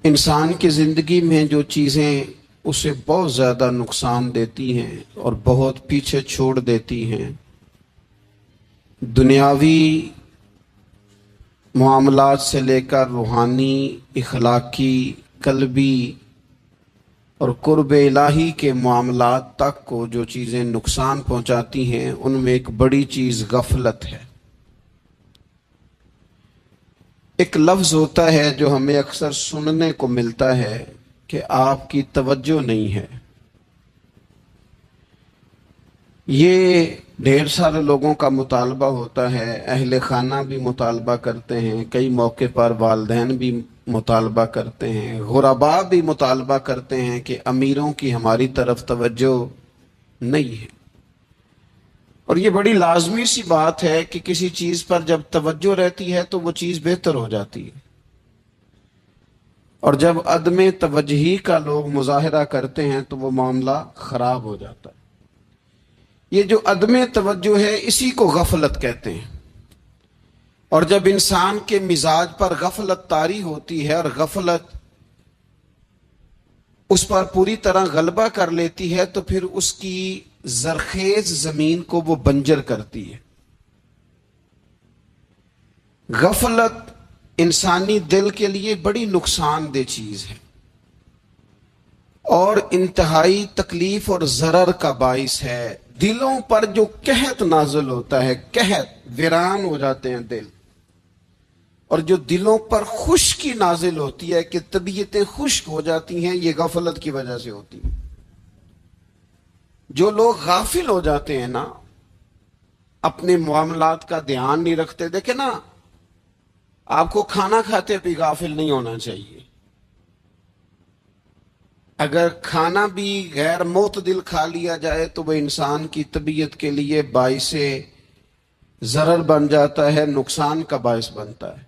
انسان کی زندگی میں جو چیزیں اسے بہت زیادہ نقصان دیتی ہیں اور بہت پیچھے چھوڑ دیتی ہیں، دنیاوی معاملات سے لے کر روحانی، اخلاقی، قلبی اور قرب الہی کے معاملات تک کو جو چیزیں نقصان پہنچاتی ہیں، ان میں ایک بڑی چیز غفلت ہے۔ ایک لفظ ہوتا ہے جو ہمیں اکثر سننے کو ملتا ہے کہ آپ کی توجہ نہیں ہے۔ یہ ڈھیر سارے لوگوں کا مطالبہ ہوتا ہے، اہل خانہ بھی مطالبہ کرتے ہیں، کئی موقع پر والدین بھی مطالبہ کرتے ہیں، غرباء بھی مطالبہ کرتے ہیں کہ امیروں کی ہماری طرف توجہ نہیں ہے۔ اور یہ بڑی لازمی سی بات ہے کہ کسی چیز پر جب توجہ رہتی ہے تو وہ چیز بہتر ہو جاتی ہے، اور جب عدم توجہی کا لوگ مظاہرہ کرتے ہیں تو وہ معاملہ خراب ہو جاتا ہے۔ یہ جو عدم توجہ ہے اسی کو غفلت کہتے ہیں، اور جب انسان کے مزاج پر غفلت طاری ہوتی ہے اور غفلت اس پر پوری طرح غلبہ کر لیتی ہے تو پھر اس کی زرخیز زمین کو وہ بنجر کرتی ہے۔ غفلت انسانی دل کے لیے بڑی نقصان دہ چیز ہے اور انتہائی تکلیف اور ضرر کا باعث ہے۔ دلوں پر جو قحط نازل ہوتا ہے، قحط، ویران ہو جاتے ہیں دل، اور جو دلوں پر خشکی نازل ہوتی ہے کہ طبیعتیں خشک ہو جاتی ہیں، یہ غفلت کی وجہ سے ہوتی ہے۔ جو لوگ غافل ہو جاتے ہیں نا، اپنے معاملات کا دھیان نہیں رکھتے، دیکھیں نا، آپ کو کھانا کھاتے بھی غافل نہیں ہونا چاہیے۔ اگر کھانا بھی غیر معتدل کھا لیا جائے تو وہ انسان کی طبیعت کے لیے باعث ضرر بن جاتا ہے، نقصان کا باعث بنتا ہے۔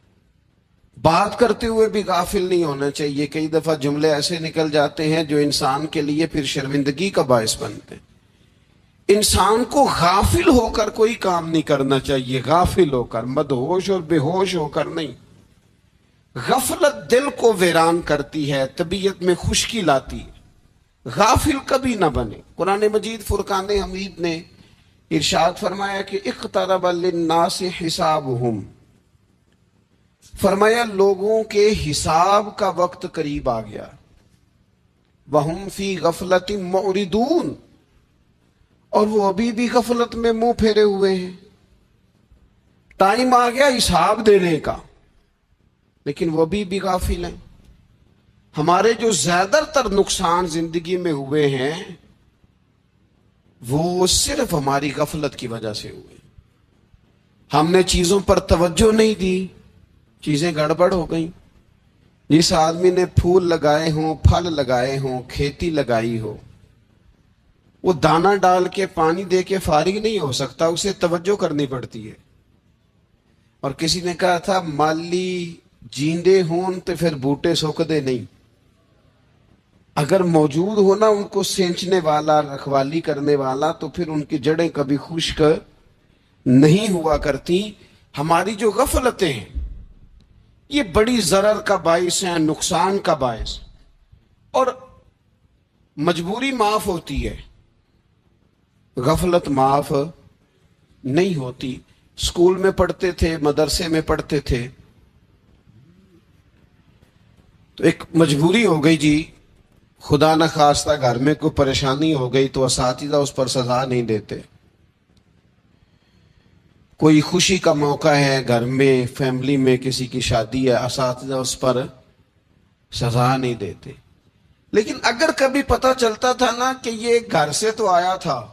بات کرتے ہوئے بھی غافل نہیں ہونا چاہیے، کئی دفعہ جملے ایسے نکل جاتے ہیں جو انسان کے لیے پھر شرمندگی کا باعث بنتے ہیں۔ انسان کو غافل ہو کر کوئی کام نہیں کرنا چاہیے، غافل ہو کر، مدہوش اور بے ہوش ہو کر نہیں۔ غفلت دل کو ویران کرتی ہے، طبیعت میں خشکی لاتی ہے۔ غافل کبھی نہ بنے۔ قرآن مجید فرقان حمید نے ارشاد فرمایا کہ اقترب للناس حسابہم، فرمایا لوگوں کے حساب کا وقت قریب آ گیا۔ وہم فی غفلت معرضون، اور وہ ابھی بھی غفلت میں منہ پھیرے ہوئے ہیں۔ ٹائم آ گیا حساب دینے کا، لیکن وہ بھی غافل ہیں۔ ہمارے جو زیادہ تر نقصان زندگی میں ہوئے ہیں وہ صرف ہماری غفلت کی وجہ سے ہوئے۔ ہم نے چیزوں پر توجہ نہیں دی، چیزیں گڑبڑ ہو گئیں۔ جس آدمی نے پھول لگائے ہوں، پھل لگائے ہوں، کھیتی لگائی ہو، وہ دانہ ڈال کے پانی دے کے فارغ نہیں ہو سکتا، اسے توجہ کرنی پڑتی ہے۔ اور کسی نے کہا تھا مالی جیندے ہون تو پھر بوٹے سوکدے نہیں۔ اگر موجود ہونا ان کو سینچنے والا، رکھوالی کرنے والا، تو پھر ان کی جڑیں کبھی خشک نہیں ہوا کرتی۔ ہماری جو غفلتیں ہیں یہ بڑی ضرر کا باعث ہیں، نقصان کا باعث۔ اور مجبوری معاف ہوتی ہے، غفلت معاف نہیں ہوتی۔ اسکول میں پڑھتے تھے، مدرسے میں پڑھتے تھے، تو ایک مجبوری ہو گئی جی، خدا نہ خواستہ گھر میں کوئی پریشانی ہو گئی تو اساتذہ اس پر سزا نہیں دیتے۔ کوئی خوشی کا موقع ہے گھر میں، فیملی میں کسی کی شادی ہے، اساتذہ اس پر سزا نہیں دیتے۔ لیکن اگر کبھی پتہ چلتا تھا نا کہ یہ گھر سے تو آیا تھا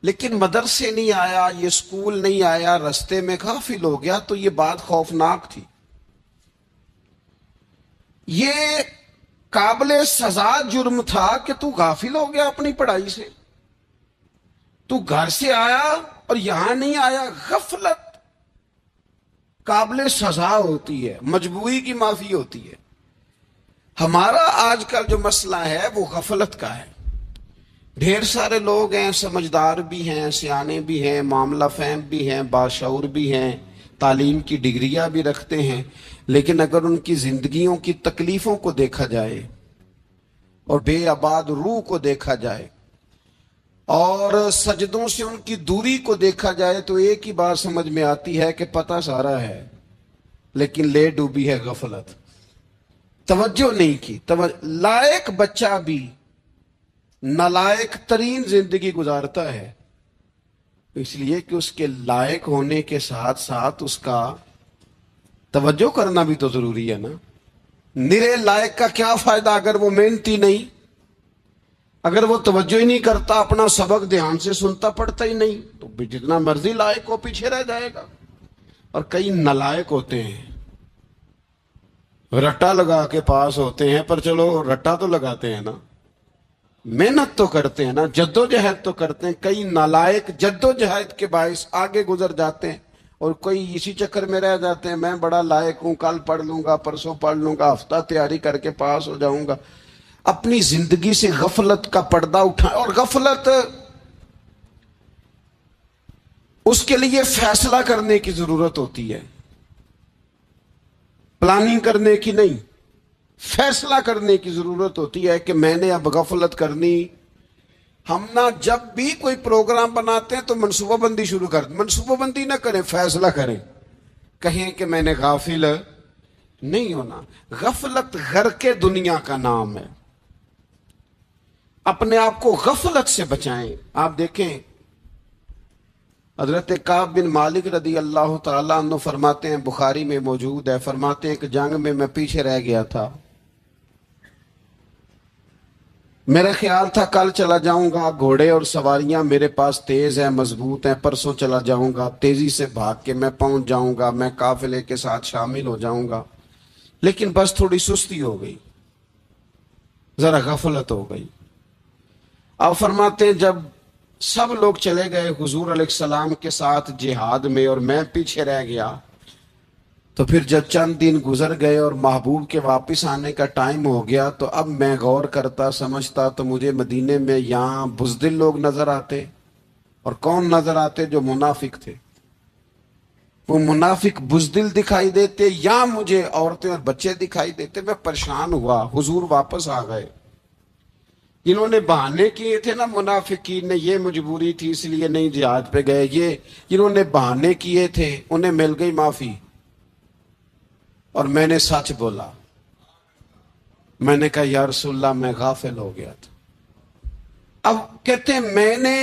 لیکن مدرسے نہیں آیا، یہ اسکول نہیں آیا، رستے میں غافل ہو گیا، تو یہ بات خوفناک تھی۔ یہ قابل سزا جرم تھا کہ تو غافل ہو گیا اپنی پڑھائی سے، تو گھر سے آیا اور یہاں نہیں آیا۔ غفلت قابل سزا ہوتی ہے، مجبوری کی معافی ہوتی ہے۔ ہمارا آج کل جو مسئلہ ہے وہ غفلت کا ہے۔ ڈھیر سارے لوگ ہیں، سمجھدار بھی ہیں، سیانے بھی ہیں، معاملہ فہم بھی ہیں، باشعور بھی ہیں، تعلیم کی ڈگریاں بھی رکھتے ہیں، لیکن اگر ان کی زندگیوں کی تکلیفوں کو دیکھا جائے اور بے آباد روح کو دیکھا جائے اور سجدوں سے ان کی دوری کو دیکھا جائے تو ایک ہی بات سمجھ میں آتی ہے کہ پتہ سارا ہے لیکن لے ڈوبی ہے غفلت، توجہ نہیں کی۔ لائق بچہ بھی نالائق ترین زندگی گزارتا ہے، اس لیے کہ اس کے لائق ہونے کے ساتھ ساتھ اس کا توجہ کرنا بھی تو ضروری ہے نا۔ نرے لائق کا کیا فائدہ اگر وہ محنتی نہیں، اگر وہ توجہ ہی نہیں کرتا، اپنا سبق دھیان سے سنتا پڑھتا ہی نہیں، تو جتنا مرضی لائق ہو پیچھے رہ جائے گا۔ اور کئی نالائق ہوتے ہیں، رٹا لگا کے پاس ہوتے ہیں، پر چلو رٹا تو لگاتے ہیں نا، محنت تو کرتے ہیں نا، جدوجہد تو کرتے ہیں۔ کئی نالائق جدوجہد کے باعث آگے گزر جاتے ہیں اور کوئی اسی چکر میں رہ جاتے ہیں، میں بڑا لائق ہوں، کل پڑھ لوں گا، پرسوں پڑھ لوں گا، ہفتہ تیاری کر کے پاس ہو جاؤں گا۔ اپنی زندگی سے غفلت کا پردہ اٹھائیں، اور غفلت اس کے لیے فیصلہ کرنے کی ضرورت ہوتی ہے، پلاننگ کرنے کی نہیں، فیصلہ کرنے کی ضرورت ہوتی ہے کہ میں نے اب غفلت کرنی۔ ہم نہ جب بھی کوئی پروگرام بناتے ہیں تو منصوبہ بندی شروع کر دیں، منصوبہ بندی نہ کریں، فیصلہ کریں، کہیں کہ میں نے غافل نہیں ہونا۔ غفلت غرق دنیا کا نام ہے، اپنے آپ کو غفلت سے بچائیں۔ آپ دیکھیں حضرت کعب بن مالک رضی اللہ تعالیٰ عنہ فرماتے ہیں، بخاری میں موجود ہے، فرماتے ہیں کہ جنگ میں میں پیچھے رہ گیا تھا، میرا خیال تھا کل چلا جاؤں گا، گھوڑے اور سواریاں میرے پاس تیز ہیں، مضبوط ہیں، پرسوں چلا جاؤں گا، تیزی سے بھاگ کے میں پہنچ جاؤں گا، میں قافلے کے ساتھ شامل ہو جاؤں گا، لیکن بس تھوڑی سستی ہو گئی، ذرا غفلت ہو گئی۔ آپ فرماتے ہیں جب سب لوگ چلے گئے حضور علیہ السلام کے ساتھ جہاد میں اور میں پیچھے رہ گیا، تو پھر جب چند دن گزر گئے اور محبوب کے واپس آنے کا ٹائم ہو گیا تو اب میں غور کرتا سمجھتا تو مجھے مدینے میں یہاں بزدل لوگ نظر آتے، اور کون نظر آتے؟ جو منافق تھے، وہ منافق بزدل دکھائی دیتے، یا مجھے عورتیں اور بچے دکھائی دیتے۔ میں پریشان ہوا، حضور واپس آ گئے۔ جنہوں نے بہانے کیے تھے نا منافقین نے، یہ مجبوری تھی اس لیے نہیں جہاد پہ گئے، یہ جنہوں نے بہانے کیے تھے انہیں مل گئی معافی، اور میں نے سچ بولا، میں نے کہا یا رسول اللہ میں غافل ہو گیا تھا۔ اب کہتے ہیں میں نے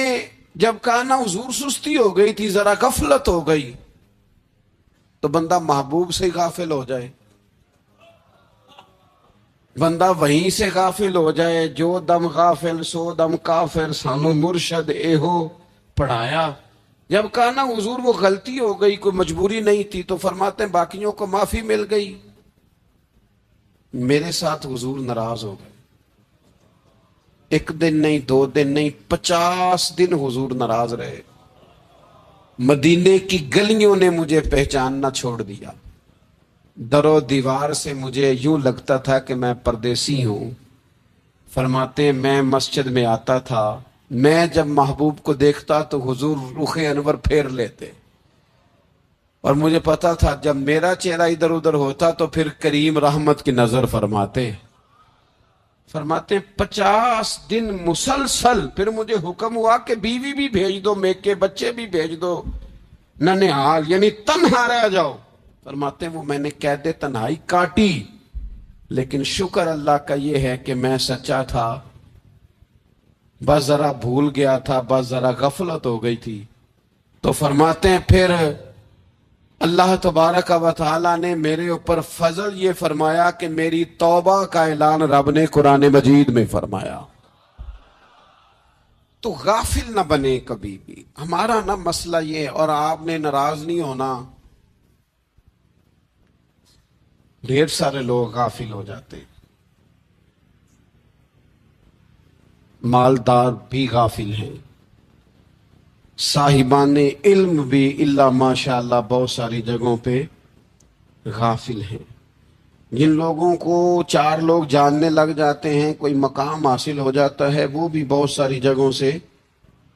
جب کہا نا حضور سستی ہو گئی تھی، ذرا غفلت ہو گئی، تو بندہ محبوب سے غافل ہو جائے، بندہ وہیں سے غافل ہو جائے، جو دم غافل سو دم کافر، سانو مرشد ایہو پڑھایا۔ جب کہا نا حضور وہ غلطی ہو گئی، کوئی مجبوری نہیں تھی، تو فرماتے ہیں باقیوں کو معافی مل گئی، میرے ساتھ حضور ناراض ہو گئے۔ ایک دن نہیں، 2 دن نہیں، 50 دن حضور ناراض رہے۔ مدینے کی گلیوں نے مجھے پہچاننا چھوڑ دیا، در و دیوار سے مجھے یوں لگتا تھا کہ میں پردیسی ہوں۔ فرماتے ہیں میں مسجد میں آتا تھا، میں جب محبوب کو دیکھتا تو حضور رخ انور پھیر لیتے، اور مجھے پتا تھا جب میرا چہرہ ادھر ادھر ہوتا تو پھر کریم رحمت کی نظر فرماتے ہیں 50 دن مسلسل۔ پھر مجھے حکم ہوا کہ بیوی بھی بھیج دو، میکے بچے بھی بھیج دو، ننھال یعنی تنہا رہ جاؤ۔ فرماتے ہیں وہ میں نے قید تنہائی کاٹی، لیکن شکر اللہ کا یہ ہے کہ میں سچا تھا، بس ذرا بھول گیا تھا، بس ذرا غفلت ہو گئی تھی۔ تو فرماتے ہیں پھر اللہ تبارک و تعالی نے میرے اوپر فضل یہ فرمایا کہ میری توبہ کا اعلان رب نے قرآن مجید میں فرمایا۔ تو غافل نہ بنے کبھی بھی۔ ہمارا نا مسئلہ یہ، اور آپ نے ناراض نہیں ہونا، ڈھیر سارے لوگ غافل ہو جاتے، مالدار بھی غافل ہیں، صاحبان علم بھی الا ماشاء اللہ بہت ساری جگہوں پہ غافل ہیں۔ جن لوگوں کو 4 لوگ جاننے لگ جاتے ہیں، کوئی مقام حاصل ہو جاتا ہے، وہ بھی بہت ساری جگہوں سے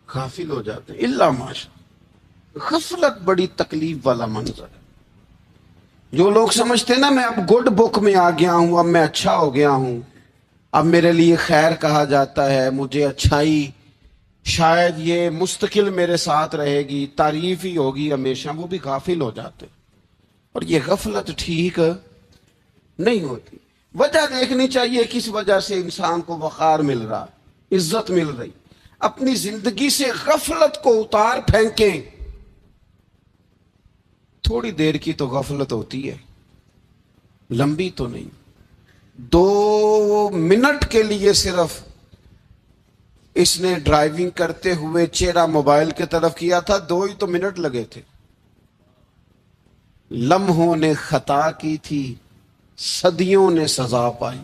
غافل ہو جاتے ہیں الا ماشاء اللہ۔ غفلت بڑی تکلیف والا منظر ہے۔ جو لوگ سمجھتے ہیں نا میں اب گڈ بک میں آ گیا ہوں، اب میں اچھا ہو گیا ہوں، اب میرے لیے خیر کہا جاتا ہے، مجھے اچھائی شاید یہ مستقل میرے ساتھ رہے گی، تعریف ہی ہوگی ہمیشہ، وہ بھی غافل ہو جاتے ہیں۔ اور یہ غفلت ٹھیک نہیں ہوتی۔ وجہ دیکھنی چاہیے کس وجہ سے انسان کو وقار مل رہا، عزت مل رہی۔ اپنی زندگی سے غفلت کو اتار پھینکیں۔ تھوڑی دیر کی تو غفلت ہوتی ہے، لمبی تو نہیں۔ 2 منٹ کے لیے صرف اس نے ڈرائیونگ کرتے ہوئے چہرہ موبائل کی طرف کیا تھا، 2 ہی تو منٹ لگے تھے۔ لمحوں نے خطا کی تھی، صدیوں نے سزا پائی۔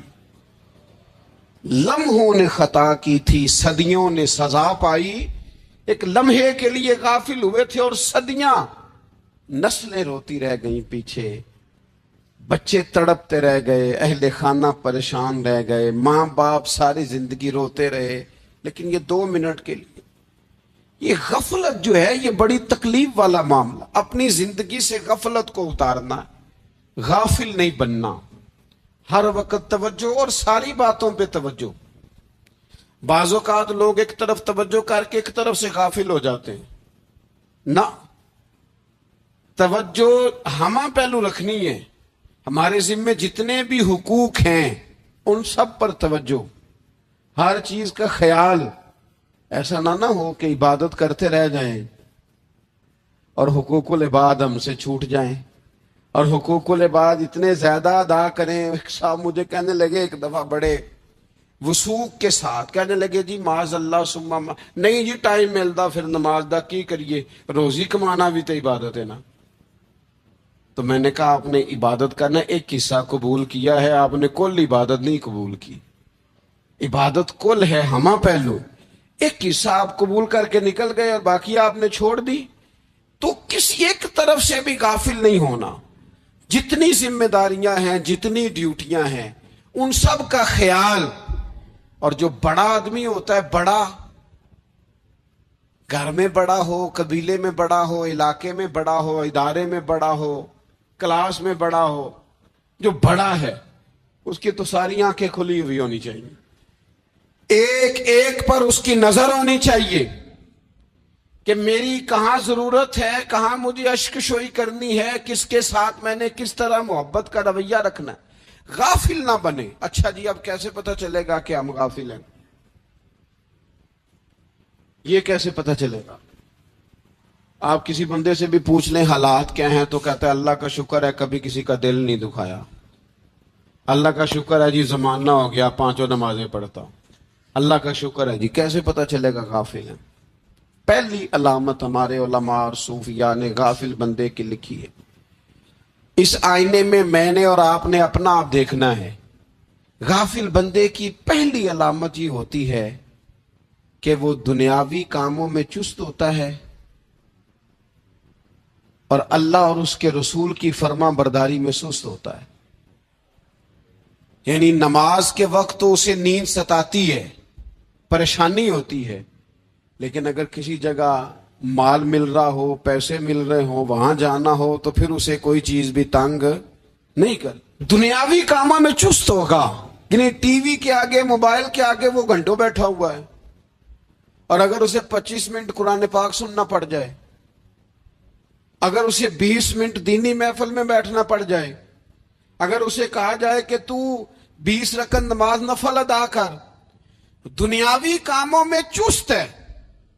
لمحوں نے خطا کی تھی، صدیوں نے سزا پائی۔ ایک لمحے کے لیے غافل ہوئے تھے اور صدیاں، نسلیں روتی رہ گئیں پیچھے، بچے تڑپتے رہ گئے، اہل خانہ پریشان رہ گئے، ماں باپ ساری زندگی روتے رہے، لیکن یہ 2 منٹ کے لیے۔ یہ غفلت جو ہے یہ بڑی تکلیف والا معاملہ۔ اپنی زندگی سے غفلت کو اتارنا ہے، غافل نہیں بننا، ہر وقت توجہ اور ساری باتوں پہ توجہ۔ بعض اوقات لوگ ایک طرف توجہ کر کے ایک طرف سے غافل ہو جاتے ہیں۔ نہ، توجہ ہمیں پہلو رکھنی ہے۔ ہمارے ذمے جتنے بھی حقوق ہیں ان سب پر توجہ، ہر چیز کا خیال۔ ایسا نہ ہو کہ عبادت کرتے رہ جائیں اور حقوق العباد ہم سے چھوٹ جائیں، اور حقوق العباد اتنے زیادہ ادا کریں۔ صاحب مجھے کہنے لگے ایک دفعہ بڑے وثوق کے ساتھ، کہنے لگے جی معاذ اللہ ثم نہیں جی ٹائم ملتا پھر نماز دا کی کریے، روزی کمانا بھی تو عبادت ہے نا۔ تو میں نے کہا آپ نے عبادت کرنا ایک حصہ قبول کیا ہے، آپ نے کل عبادت نہیں قبول کی۔ عبادت کل ہے، ہمہ پہلو۔ ایک حصہ آپ قبول کر کے نکل گئے اور باقی آپ نے چھوڑ دی، تو کسی ایک طرف سے بھی غافل نہیں ہونا۔ جتنی ذمہ داریاں ہیں، جتنی ڈیوٹیاں ہیں، ان سب کا خیال۔ اور جو بڑا آدمی ہوتا ہے، بڑا گھر میں بڑا ہو، قبیلے میں بڑا ہو، علاقے میں بڑا ہو، ادارے میں بڑا ہو، کلاس میں بڑا ہو، جو بڑا ہے اس کی تو ساری آنکھیں کھلی ہوئی ہونی چاہیے، ایک ایک پر اس کی نظر ہونی چاہیے کہ میری کہاں ضرورت ہے، کہاں مجھے اشک شوئی کرنی ہے، کس کے ساتھ میں نے کس طرح محبت کا رویہ رکھنا ہے۔ غافل نہ بنے۔ اچھا جی اب کیسے پتہ چلے گا کہ ہم غافل ہیں؟ یہ کیسے پتہ چلے گا؟ آپ کسی بندے سے بھی پوچھ لیں حالات کیا ہیں تو کہتا ہے اللہ کا شکر ہے کبھی کسی کا دل نہیں دکھایا، اللہ کا شکر ہے جی زمانہ ہو گیا 5 نمازیں پڑھتا ہوں، اللہ کا شکر ہے جی۔ کیسے پتہ چلے گا غافل ہیں؟ پہلی علامت ہمارے علماء اور صوفیاء نے غافل بندے کی لکھی ہے۔ اس آئینے میں نے اور آپ نے اپنا آپ دیکھنا ہے۔ غافل بندے کی پہلی علامت یہ ہوتی ہے کہ وہ دنیاوی کاموں میں چست ہوتا ہے اور اللہ اور اس کے رسول کی فرما برداری میں سست ہوتا ہے۔ یعنی نماز کے وقت تو اسے نیند ستاتی ہے، پریشانی ہوتی ہے، لیکن اگر کسی جگہ مال مل رہا ہو، پیسے مل رہے ہوں، وہاں جانا ہو تو پھر اسے کوئی چیز بھی تنگ نہیں کر۔ دنیاوی کاموں میں چست ہوگا، یعنی ٹی وی کے آگے، موبائل کے آگے وہ گھنٹوں بیٹھا ہوا ہے، اور اگر اسے 25 منٹ قرآن پاک سننا پڑ جائے، اگر اسے 20 منٹ دینی محفل میں بیٹھنا پڑ جائے، اگر اسے کہا جائے کہ تو 20 رکعت نماز نفل ادا کر، دنیاوی کاموں میں چست ہے،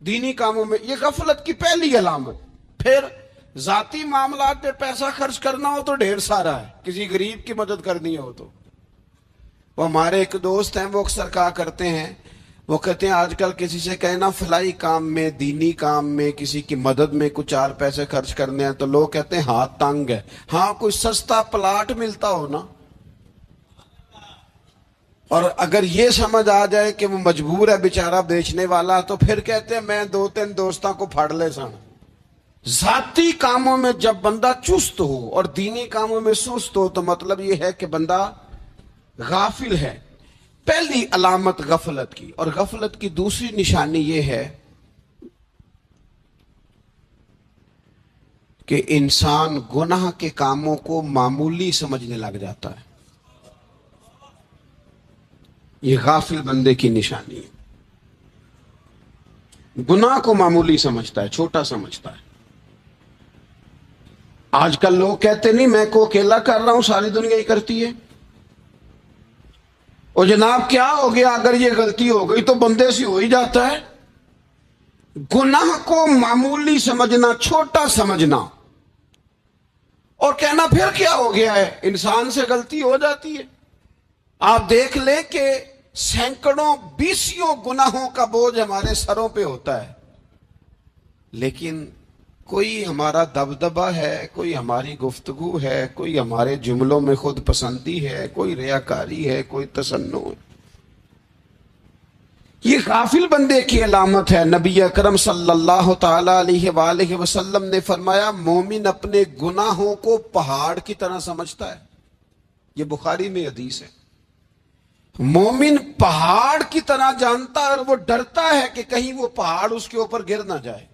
دینی کاموں میں، یہ غفلت کی پہلی علامت۔ پھر ذاتی معاملات پہ پیسہ خرچ کرنا ہو تو ڈھیر سارا ہے، کسی غریب کی مدد کرنی ہو تو۔ وہ ہمارے ایک دوست ہیں، وہ اکثر کہا کرتے ہیں، وہ کہتے ہیں آج کل کسی سے کہنا فلائی کام میں، دینی کام میں، کسی کی مدد میں کچھ 4 پیسے خرچ کرنے ہیں تو لوگ کہتے ہیں ہاتھ تنگ ہے۔ ہاں کوئی سستا پلاٹ ملتا ہو نا، اور اگر یہ سمجھ آ جائے کہ وہ مجبور ہے بیچارہ بیچنے والا، تو پھر کہتے ہیں میں 2-3 دوستوں کو پھاڑ لے سن۔ ذاتی کاموں میں جب بندہ چست ہو اور دینی کاموں میں سست ہو تو مطلب یہ ہے کہ بندہ غافل ہے۔ پہلی علامت غفلت کی۔ اور غفلت کی دوسری نشانی یہ ہے کہ انسان گناہ کے کاموں کو معمولی سمجھنے لگ جاتا ہے. یہ غافل بندے کی نشانی ہے. گناہ کو معمولی سمجھتا ہے، چھوٹا سمجھتا ہے. آج کل لوگ کہتے نہیں میں کو اکیلا کر رہا ہوں، ساری دنیا ہی کرتی ہے. اور جناب کیا ہو گیا اگر یہ غلطی ہو گئی تو بندے سے ہو ہی جاتا ہے. گناہ کو معمولی سمجھنا، چھوٹا سمجھنا اور کہنا پھر کیا ہو گیا ہے، انسان سے غلطی ہو جاتی ہے. آپ دیکھ لیں کہ سینکڑوں بیسیوں گناہوں کا بوجھ ہمارے سروں پہ ہوتا ہے، لیکن کوئی ہمارا دبدبہ ہے، کوئی ہماری گفتگو ہے، کوئی ہمارے جملوں میں خود پسندی ہے، کوئی ریاکاری ہے، کوئی تصنع ہے. یہ غافل بندے کی علامت ہے. نبی اکرم صلی اللہ تعالی علیہ وآلہ وسلم نے فرمایا مومن اپنے گناہوں کو پہاڑ کی طرح سمجھتا ہے. یہ بخاری میں حدیث ہے. مومن پہاڑ کی طرح جانتا ہے اور وہ ڈرتا ہے کہ کہیں وہ پہاڑ اس کے اوپر گر نہ جائے،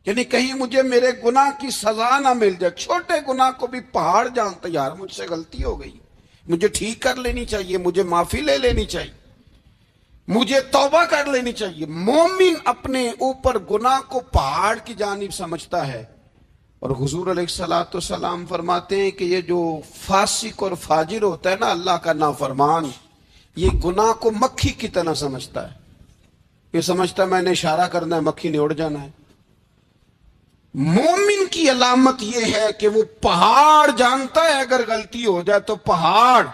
یعنی کہیں مجھے میرے گناہ کی سزا نہ مل جائے. چھوٹے گناہ کو بھی پہاڑ جانتا، یار مجھ سے غلطی ہو گئی، مجھے ٹھیک کر لینی چاہیے، مجھے معافی لے لینی چاہیے، مجھے توبہ کر لینی چاہیے. مومن اپنے اوپر گناہ کو پہاڑ کی جانب سمجھتا ہے. اور حضور علیہ الصلوۃ والسلام فرماتے ہیں کہ یہ جو فاسق اور فاجر ہوتا ہے نا، اللہ کا نافرمان، یہ گناہ کو مکھی کی طرح سمجھتا ہے. یہ سمجھتا ہے میں نے اشارہ کرنا ہے، مکھی نے اڑ جانا ہے. مومن کی علامت یہ ہے کہ وہ پہاڑ جانتا ہے، اگر غلطی ہو جائے تو پہاڑ.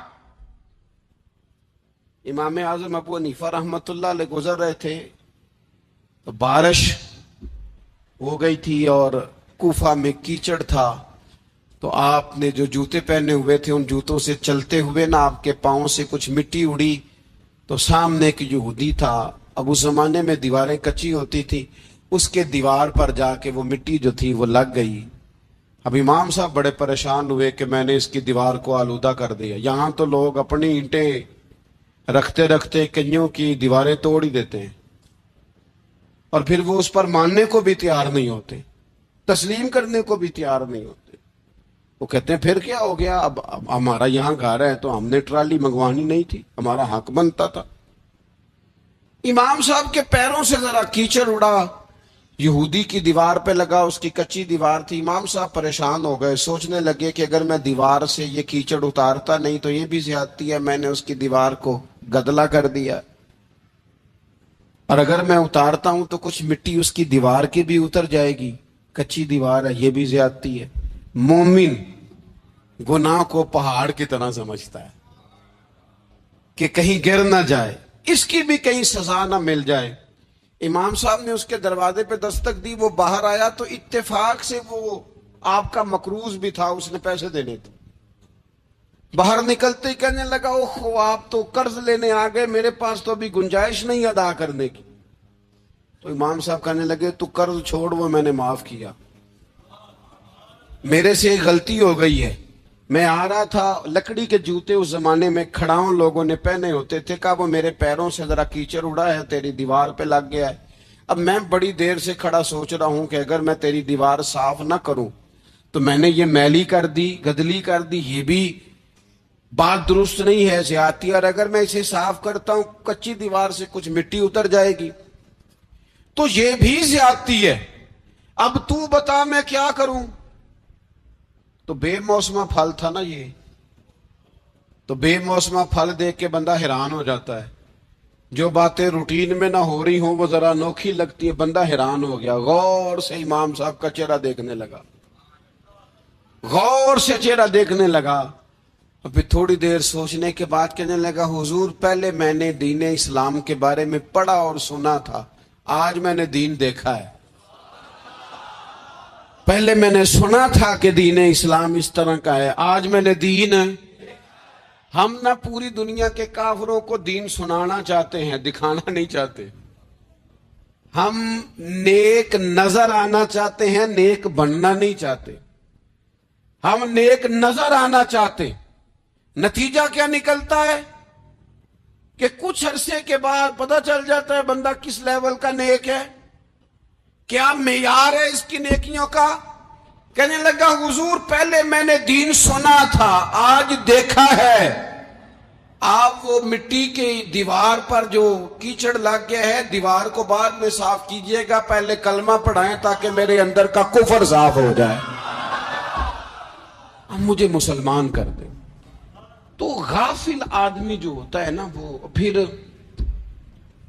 امام اعظم ابو حنیفہ رحمۃ اللہ علیہ گزر رہے تھے تو بارش ہو گئی تھی اور کوفہ میں کیچڑ تھا، تو آپ نے جو جوتے پہنے ہوئے تھے ان جوتوں سے چلتے ہوئے نا آپ کے پاؤں سے کچھ مٹی اڑی، تو سامنے ایک یہودی تھا. اب اس زمانے میں دیواریں کچی ہوتی تھی، اس کے دیوار پر جا کے وہ مٹی جو تھی وہ لگ گئی. اب امام صاحب بڑے پریشان ہوئے کہ میں نے اس کی دیوار کو آلودہ کر دیا. یہاں تو لوگ اپنی اینٹیں رکھتے رکھتے کئیوں کی دیواریں توڑ ہی دیتے ہیں، اور پھر وہ اس پر ماننے کو بھی تیار نہیں ہوتے، تسلیم کرنے کو بھی تیار نہیں ہوتے. وہ کہتے ہیں پھر کیا ہو گیا، اب ہمارا یہاں گھر ہے تو ہم نے ٹرالی منگوانی نہیں تھی، ہمارا حق بنتا تھا. امام صاحب کے پیروں سے ذرا کیچڑ اڑا، یہودی کی دیوار پہ لگا، اس کی کچی دیوار تھی. امام صاحب پریشان ہو گئے، سوچنے لگے کہ اگر میں دیوار سے یہ کیچڑ اتارتا نہیں تو یہ بھی زیادتی ہے، میں نے اس کی دیوار کو گدلا کر دیا، اور اگر میں اتارتا ہوں تو کچھ مٹی اس کی دیوار کی بھی اتر جائے گی، کچی دیوار ہے، یہ بھی زیادتی ہے. مومن گناہ کو پہاڑ کی طرح سمجھتا ہے کہ کہیں گر نہ جائے، اس کی بھی کہیں سزا نہ مل جائے. امام صاحب نے اس کے دروازے پہ دستک دی، وہ باہر آیا تو اتفاق سے وہ آپ کا مقروض بھی تھا، اس نے پیسے دینے تھے. باہر نکلتے ہی کہنے لگا اوہ آپ تو قرض لینے آ گئے، میرے پاس تو ابھی گنجائش نہیں ادا کرنے کی. تو امام صاحب کہنے لگے تو قرض چھوڑ، وہ میں نے معاف کیا، میرے سے ایک غلطی ہو گئی ہے. میں آ رہا تھا، لکڑی کے جوتے اس زمانے میں کھڑاؤں لوگوں نے پہنے ہوتے تھے، کہا وہ میرے پیروں سے ذرا کیچڑ اڑا ہے، تیری دیوار پہ لگ گیا ہے. اب میں بڑی دیر سے کھڑا سوچ رہا ہوں کہ اگر میں تیری دیوار صاف نہ کروں تو میں نے یہ میلی کر دی، گدلی کر دی، یہ بھی بات درست نہیں ہے، زیادتی. اور اگر میں اسے صاف کرتا ہوں کچی دیوار سے کچھ مٹی اتر جائے گی تو یہ بھی زیادتی ہے. اب تو بتا میں کیا کروں. تو بے موسمہ پھل تھا نا یہ، تو بے موسمہ پھل دیکھ کے بندہ حیران ہو جاتا ہے. جو باتیں روٹین میں نہ ہو رہی ہوں وہ ذرا انوکھی لگتی ہے، بندہ حیران ہو گیا. غور سے امام صاحب کا چہرہ دیکھنے لگا، غور سے چہرہ دیکھنے لگا. اور پھر تھوڑی دیر سوچنے کے بعد کہنے لگا حضور پہلے میں نے دین اسلام کے بارے میں پڑھا اور سنا تھا، آج میں نے دین دیکھا ہے. پہلے میں نے سنا تھا کہ دین اسلام اس طرح کا ہے، آج میں نے دین. ہم نہ پوری دنیا کے کافروں کو دین سنانا چاہتے ہیں، دکھانا نہیں چاہتے. ہم نیک نظر آنا چاہتے ہیں، نیک بننا نہیں چاہتے. ہم نیک نظر آنا چاہتے، نتیجہ کیا نکلتا ہے کہ کچھ عرصے کے بعد پتہ چل جاتا ہے بندہ کس لیول کا نیک ہے، کیا معیار ہے اس کی نیکیوں کا. کہنے لگا حضور پہلے میں نے دین سنا تھا، آج دیکھا ہے۔ آپ وہ مٹی کی دیوار پر جو کیچڑ لگ گیا ہے، دیوار کو بعد میں صاف کیجئے گا، پہلے کلمہ پڑھائیں تاکہ میرے اندر کا کفر صاف ہو جائے، اب مجھے مسلمان کر دیں۔ تو غافل آدمی جو ہوتا ہے نا، وہ پھر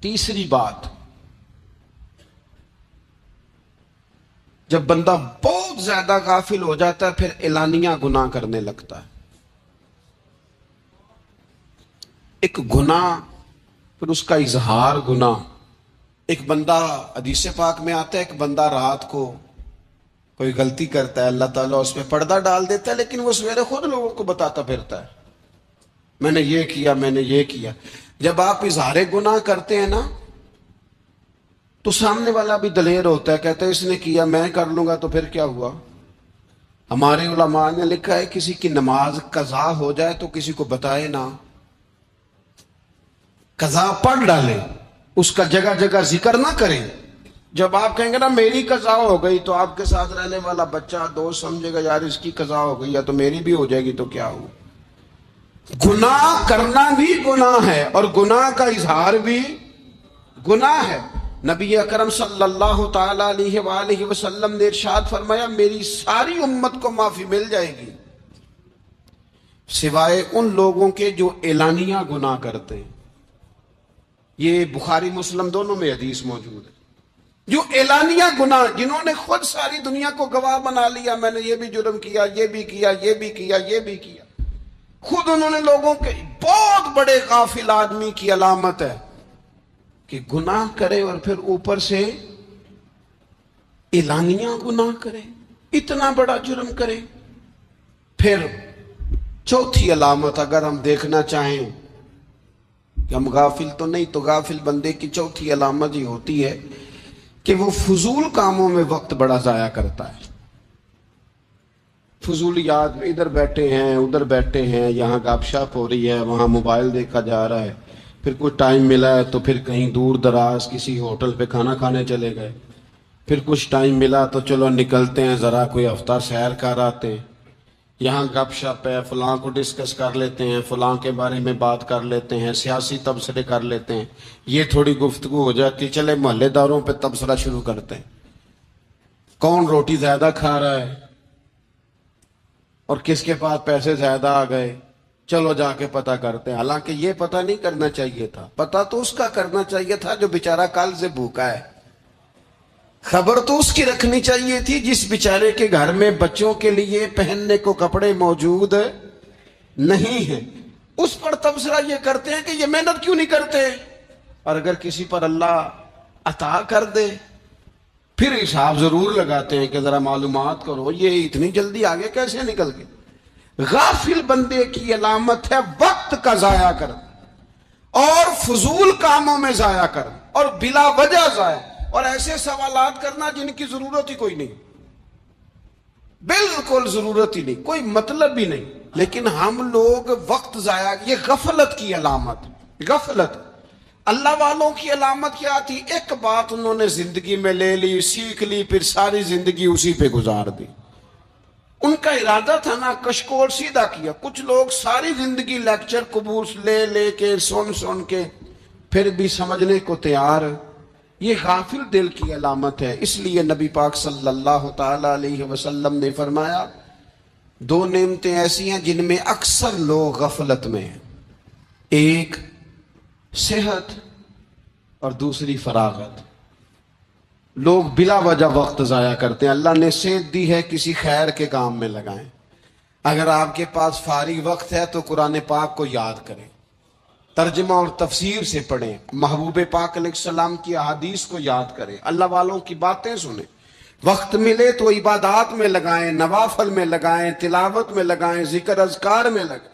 تیسری بات، جب بندہ بہت زیادہ غافل ہو جاتا ہے پھر اعلانیہ گناہ کرنے لگتا ہے۔ ایک گناہ، پھر اس کا اظہار گناہ۔ ایک بندہ، حدیث پاک میں آتا ہے، ایک بندہ رات کو کوئی غلطی کرتا ہے، اللہ تعالیٰ اس میں پردہ ڈال دیتا ہے، لیکن وہ سویرے خود لوگوں کو بتاتا پھرتا ہے، میں نے یہ کیا، میں نے یہ کیا۔ جب آپ اظہار گناہ کرتے ہیں نا تو سامنے والا بھی دلیر ہوتا ہے، کہتا ہے اس نے کیا، میں کر لوں گا تو پھر کیا ہوا۔ ہمارے علماء نے لکھا ہے کسی کی نماز قضا ہو جائے تو کسی کو بتائے نہ، قضا پڑھ ڈالے، اس کا جگہ جگہ ذکر نہ کرے۔ جب آپ کہیں گے نا میری قضا ہو گئی تو آپ کے ساتھ رہنے والا بچہ دوست سمجھے گا یار اس کی قضا ہو گئی، یا تو میری بھی ہو جائے گی تو کیا ہو۔ گناہ کرنا بھی گناہ ہے اور گناہ کا اظہار بھی گناہ ہے۔ نبی اکرم صلی اللہ تعالی علیہ وآلہ وسلم نے ارشاد فرمایا میری ساری امت کو معافی مل جائے گی سوائے ان لوگوں کے جو اعلانیہ گناہ کرتے ہیں۔ یہ بخاری مسلم دونوں میں حدیث موجود ہے۔ جو اعلانیہ گناہ، جنہوں نے خود ساری دنیا کو گواہ بنا لیا، میں نے یہ بھی جرم کیا، یہ بھی کیا، یہ بھی کیا، یہ بھی کیا، خود انہوں نے لوگوں کے، بہت بڑے غافل آدمی کی علامت ہے کہ گناہ کرے اور پھر اوپر سے اعلانیہ گناہ کرے، اتنا بڑا جرم کرے۔ پھر چوتھی علامت اگر ہم دیکھنا چاہیں کہ ہم غافل تو نہیں، تو غافل بندے کی چوتھی علامت یہ ہوتی ہے کہ وہ فضول کاموں میں وقت بڑا ضائع کرتا ہے۔ فضولیات میں ادھر بیٹھے ہیں، ادھر بیٹھے ہیں، یہاں گپ شپ ہو رہی ہے، وہاں موبائل دیکھا جا رہا ہے، پھر کوئی ٹائم ملا ہے تو پھر کہیں دور دراز کسی ہوٹل پہ کھانا کھانے چلے گئے، پھر کچھ ٹائم ملا تو چلو نکلتے ہیں ذرا کوئی ہفتہ سیر کر آتے ہیں، یہاں گپ شپ ہے، فلاں کو ڈسکس کر لیتے ہیں، فلاں کے بارے میں بات کر لیتے ہیں، سیاسی تبصرے کر لیتے ہیں، یہ تھوڑی گفتگو ہو جاتی، چلے محلے داروں پہ تبصرہ شروع کرتے ہیں، کون روٹی زیادہ کھا رہا ہے اور کس کے پاس پیسے زیادہ آ گئے، چلو جا کے پتہ کرتے ہیں۔ حالانکہ یہ پتہ نہیں کرنا چاہیے تھا، پتہ تو اس کا کرنا چاہیے تھا جو بیچارہ کل سے بھوکا ہے، خبر تو اس کی رکھنی چاہیے تھی جس بیچارے کے گھر میں بچوں کے لیے پہننے کو کپڑے موجود نہیں ہیں، اس پر تبصرہ یہ کرتے ہیں کہ یہ محنت کیوں نہیں کرتے، اور اگر کسی پر اللہ عطا کر دے پھر حساب ضرور لگاتے ہیں کہ ذرا معلومات کرو یہ اتنی جلدی آگے کیسے نکل گئے۔ غافل بندے کی علامت ہے وقت کا ضائع کرنا اور فضول کاموں میں ضائع کرنا اور بلا وجہ ضائع، اور ایسے سوالات کرنا جن کی ضرورت ہی کوئی نہیں، بالکل ضرورت ہی نہیں، کوئی مطلب بھی نہیں، لیکن ہم لوگ وقت ضائع، یہ غفلت کی علامت، غفلت۔ اللہ والوں کی علامت کیا تھی؟ ایک بات انہوں نے زندگی میں لے لی، سیکھ لی، پھر ساری زندگی اسی پہ گزار دی۔ ان کا ارادہ تھا نا کشکول سیدھا کیا۔ کچھ لوگ ساری زندگی لیکچر قبول لے لے کے سن کے پھر بھی سمجھنے کو تیار، یہ غافل دل کی علامت ہے۔ اس لیے نبی پاک صلی اللہ تعالی علیہ وسلم نے فرمایا دو نعمتیں ایسی ہیں جن میں اکثر لوگ غفلت میں ہیں، ایک صحت اور دوسری فراغت۔ لوگ بلا وجہ وقت ضائع کرتے ہیں۔ اللہ نے صحت دی ہے، کسی خیر کے کام میں لگائیں۔ اگر آپ کے پاس فارغ وقت ہے تو قرآن پاک کو یاد کریں، ترجمہ اور تفسیر سے پڑھیں، محبوب پاک علیہ السلام کی احادیث کو یاد کریں، اللہ والوں کی باتیں سنیں۔ وقت ملے تو عبادات میں لگائیں، نوافل میں لگائیں، تلاوت میں لگائیں، ذکر اذکار میں لگائیں۔